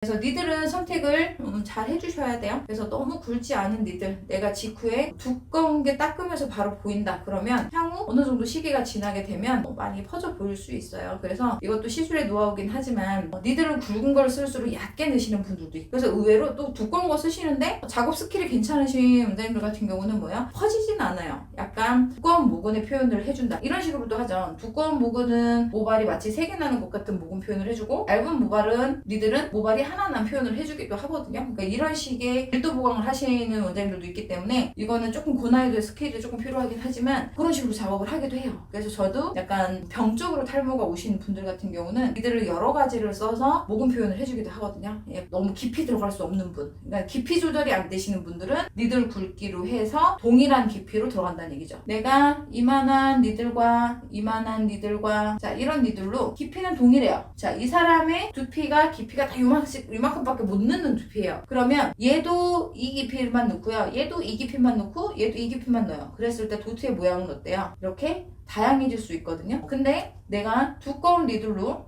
그래서 니들은 선택을 잘 해주셔야 돼요. 그래서 너무 굵지 않은 니들, 내가 직후에 두꺼운 게 닦으면서 바로 보인다 그러면 향후 어느 정도 시기가 지나게 되면 많이 퍼져 보일 수 있어요. 그래서 이것도 시술의 노하우긴 하지만 니들은 굵은 걸 쓸수록 얕게 넣으시는 분들도 있고, 그래서 의외로 또 두꺼운 거 쓰시는데 작업 스킬이 괜찮으신 원장님들 같은 경우는 뭐야? 퍼지진 않아요. 약간 두꺼운 모근의 표현을 해준다 이런 식으로도 하죠. 두꺼운 모근은 모발이 마치 3개 나는 것 같은 모근 표현을 해주고, 얇은 모발은 니들은 모발이 하나 난 표현을 해주기도 하거든요. 그러니까 이런 식의 밀도 보강을 하시는 원장님들도 있기 때문에 이거는 조금 고난이도의 스킬이 조금 필요하긴 하지만 그런 식으로 작업을 하기도 해요. 그래서 저도 약간 병적으로 탈모가 오시는 분들 같은 경우는 니들을 여러 가지를 써서 모근 표현을 해주기도 하거든요. 너무 깊이 들어갈 수 없는 분, 그러니까 깊이 조절이 안 되시는 분들은 니들 굵기로 해서 동일한 깊이로 들어간다는 얘기죠. 내가 이만한 니들과 이만한 니들과 자 이런 니들로 깊이는 동일해요. 자, 이 사람의 두피가 깊이가 다 요만큼밖에 못 넣는 두피예요. 그러면 얘도 이 깊이만 넣고요, 얘도 이 깊이만 넣고 얘도 이 깊이만 넣어요. 그랬을 때 도트의 모양은 어때요? 이렇게 다양해질 수 있거든요. 근데 내가 두꺼운 니들로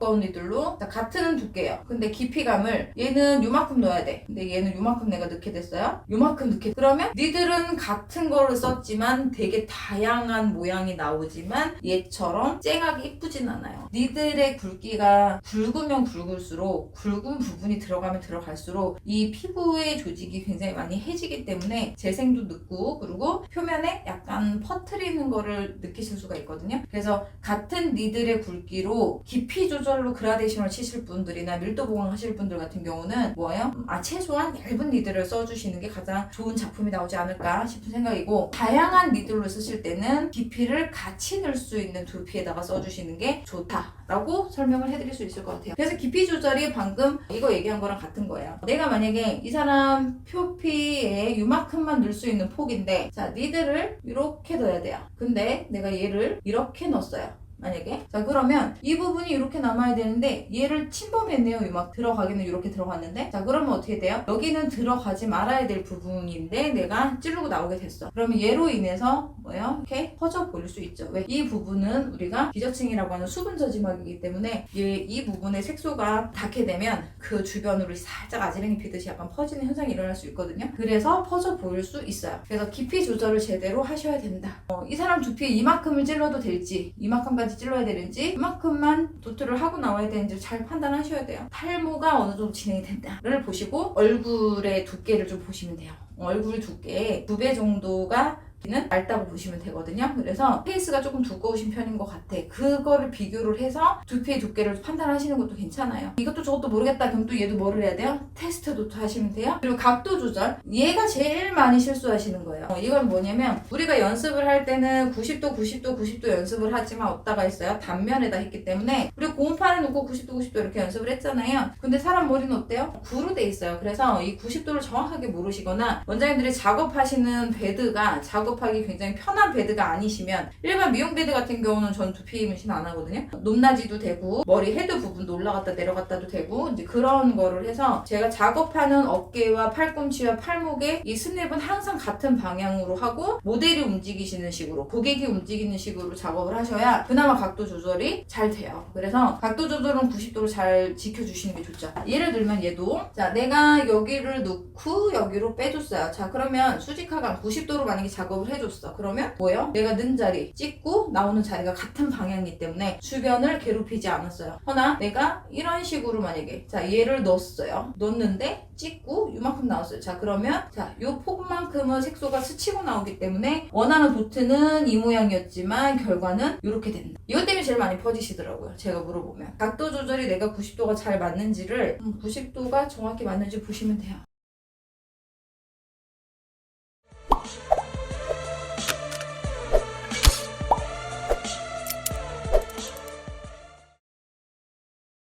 같은 두께예요. 근데 깊이감을 얘는 요만큼 넣어야 돼. 근데 얘는 요만큼 내가 넣게 됐어요. 요만큼 넣게. 그러면 니들은 같은 거를 썼지만 되게 다양한 모양이 나오지만 얘처럼 쨍하게 이쁘진 않아요. 니들의 굵기가 굵으면 굵을수록, 굵은 부분이 들어가면 들어갈수록 이 피부의 조직이 굉장히 많이 해지기 때문에 재생도 늦고, 그리고 표면에 약간 퍼트리는 거를 느끼실 수가 있거든요. 그래서 같은 니들의 굵기로 깊이 조절로 그라데이션을 치실 분들이나 밀도 보강 하실 분들 같은 경우는 뭐예요? 최소한 얇은 니들을 써주시는 게 가장 좋은 작품이 나오지 않을까 싶은 생각이고, 다양한 니들로 쓰실 때는 깊이를 같이 넣을 수 있는 두피에다가 써주시는 게 좋다라고 설명을 해드릴 수 있을 것 같아요. 그래서 깊이 조절이 방금 이거 얘기한 거랑 같은 거예요. 내가 만약에 이 사람 표피에 이만큼만 넣을 수 있는 폭인데, 자 니들을 이렇게 넣어야 돼요. 근데 내가 얘를 이렇게 넣었어요. 만약에 자 그러면 이 부분이 이렇게 남아야 되는데 얘를 침범했네요. 막 들어가기는 이렇게 들어갔는데, 자 그러면 어떻게 돼요? 여기는 들어가지 말아야 될 부분인데 내가 찌르고 나오게 됐어. 그러면 얘로 인해서 뭐예요? 이렇게 퍼져 보일 수 있죠. 왜? 이 부분은 우리가 기저층이라고 하는 수분 저지막이기 때문에 이 부분의 색소가 닿게 되면 그 주변으로 살짝 아지랭이 피듯이 약간 퍼지는 현상이 일어날 수 있거든요. 그래서 퍼져 보일 수 있어요. 그래서 깊이 조절을 제대로 하셔야 된다. 이 사람 두피에 이만큼을 찔러도 될지, 이만큼까지 찔러야 되는지, 이만큼만 도트를 하고 나와야 되는지 잘 판단하셔야 돼요. 탈모가 어느 정도 진행이 된다를 보시고 얼굴의 두께를 좀 보시면 돼요. 얼굴 두께의 2배 정도가 는 얇다고 보시면 되거든요. 그래서 페이스가 조금 두꺼우신 편인 것 같아. 그거를 비교를 해서 두피의 두께를 판단하시는 것도 괜찮아요. 이것도 저것도 모르겠다 그럼 또 얘도 뭐를 해야 돼요? 테스트 도트 하시면 돼요. 그리고 각도 조절, 얘가 제일 많이 실수하시는 거예요. 이건 뭐냐면 우리가 연습을 할 때는 90도 연습을 하지만 없다가 있어요. 단면에다 했기 때문에 우리가 고음판에 놓고 90도 이렇게 연습을 했잖아요. 근데 사람 머리는 어때요? 구로 돼 있어요. 그래서 이 90도를 정확하게 모르시거나 원장님들이 작업하시는 베드가 작업하기 굉장히 편한 베드가 아니시면, 일반 미용 베드 같은 경우는 전 두피 문신 안 하거든요. 높낮이도 되고 머리 헤드 부분도 올라갔다 내려갔다도 되고 이제 그런 거를 해서 제가 작업하는 어깨와 팔꿈치와 팔목에 이 스냅은 항상 같은 방향으로 하고 모델이 움직이시는 식으로, 고객이 움직이는 식으로 작업을 하셔야 그나마 각도 조절이 잘 돼요. 그래서 각도 조절은 90도로 잘 지켜주시는 게 좋죠. 예를 들면 얘도 자 내가 여기를 넣고 여기로 빼줬어요. 자 그러면 수직하강 90도로 만약에 작업을 해줬어. 그러면 뭐예요? 내가 넣은 자리, 찍고 나오는 자리가 같은 방향이기 때문에 주변을 괴롭히지 않았어요. 허나 내가 이런 식으로 만약에 자 얘를 넣었어요. 넣었는데 찍고 이만큼 나왔어요. 자 그러면 자 요 폭만큼은 색소가 스치고 나오기 때문에 원하는 도트는 이 모양이었지만 결과는 이렇게 된다. 이것 때문에 제일 많이 퍼지시더라고요. 제가 물어보면 각도 조절이 내가 90도가 잘 맞는지를 90도가 정확히 맞는지 보시면 돼요.